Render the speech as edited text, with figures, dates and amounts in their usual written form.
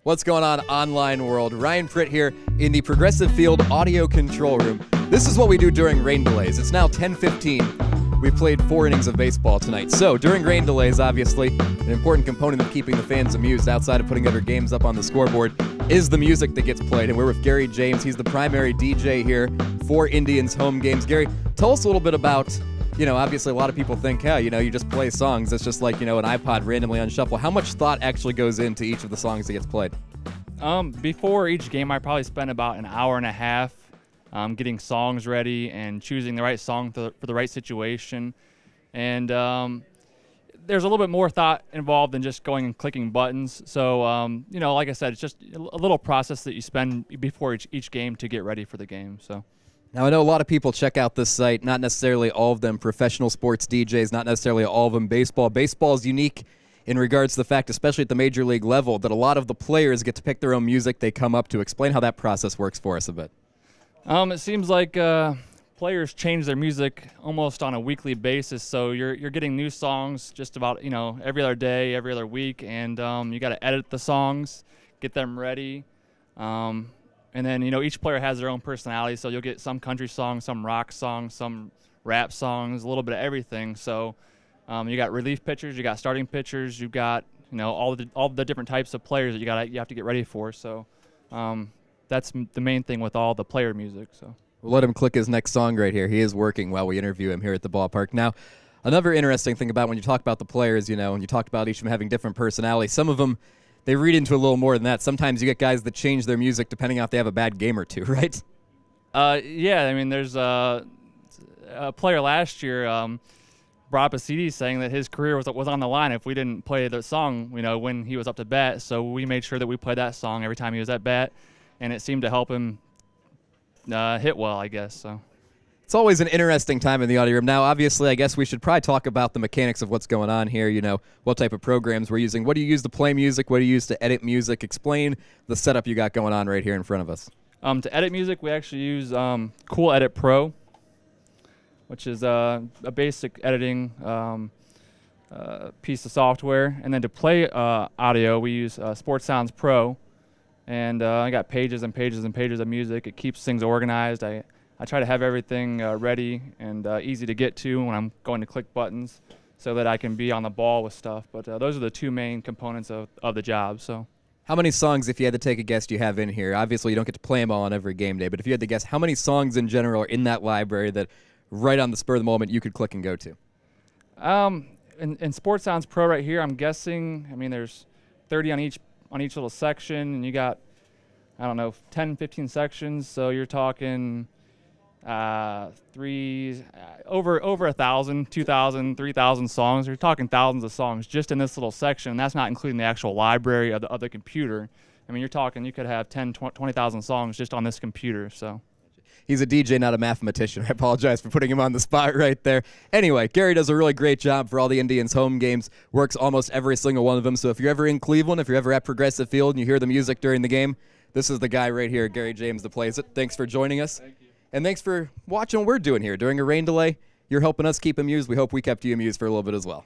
What's going on, online world? Ryan Pritt here in the Progressive Field audio control room. This is what we do during rain delays. It's now 10:15. We've played 4 innings of baseball tonight. So during rain delays, obviously, an important component of keeping the fans amused outside of putting other games up on the scoreboard is the music that gets played. And we're with Gary James. He's the primary DJ here for Indians home games. Gary, tell us a little bit about, obviously a lot of people think, you just play songs. It's just like, an iPod randomly on shuffle. How much thought actually goes into each of the songs that gets played? Before each game, I probably spend about an hour and a half getting songs ready and choosing the right song for the right situation. And there's a little bit more thought involved than just going and clicking buttons. So, like I said, it's just a little process that you spend before each game to get ready for the game. So. Now, I know a lot of people check out this site, not necessarily all of them professional sports DJs, not necessarily all of them baseball. Baseball is unique in regards to the fact, especially at the major league level, that a lot of the players get to pick their own music they come up to. Explain how that process works for us a bit. It seems like players change their music almost on a weekly basis, so you're getting new songs just about every other day, every other week, and you got to edit the songs, get them ready. And then, each player has their own personality, so you'll get some country songs, some rock songs, some rap songs, a little bit of everything. So you got relief pitchers, you got starting pitchers, you've got, all the different types of players that you have to get ready for. So that's the main thing with all the player music. So we'll let him click his next song right here. He is working while we interview him here at the ballpark. Now, another interesting thing about when you talk about the players, and you talk about each of them having different personalities, some of them, they read into a little more than that. Sometimes you get guys that change their music depending on if they have a bad game or two, right? Yeah, I mean, there's a player last year brought up a CD saying that his career was on the line if we didn't play the song, when he was up to bat. So we made sure that we played that song every time he was at bat, and it seemed to help him hit well, I guess. So. It's always an interesting time in the audio room. Now, obviously, I guess we should probably talk about the mechanics of what's going on here, what type of programs we're using. What do you use to play music? What do you use to edit music? Explain the setup you got going on right here in front of us. To edit music, we actually use Cool Edit Pro, which is a basic editing piece of software. And then to play audio, we use Sports Sounds Pro. And I got pages and pages and pages of music. It keeps things organized. I try to have everything ready and easy to get to when I'm going to click buttons so that I can be on the ball with stuff. But those are the 2 main components of the job. So, how many songs, if you had to take a guess, do you have in here? Obviously, you don't get to play them all on every game day, but if you had to guess, how many songs in general are in that library that right on the spur of the moment you could click and go to? In Sports Sounds Pro right here, I'm guessing, there's 30 on each little section, and you got, 10, 15 sections, so you're talking over 1,000, 2,000, 3,000 songs. You're talking thousands of songs just in this little section. And that's not including the actual library of the computer. You're talking you could have 10, 20,000 songs just on this computer. So. He's a DJ, not a mathematician. I apologize for putting him on the spot right there. Anyway, Gary does a really great job for all the Indians home games, works almost every single one of them. So if you're ever in Cleveland, if you're ever at Progressive Field and you hear the music during the game, this is the guy right here, Gary James, that plays it. Thanks for joining us. Thank you. And thanks for watching what we're doing here. During a rain delay, you're helping us keep amused. We hope we kept you amused for a little bit as well.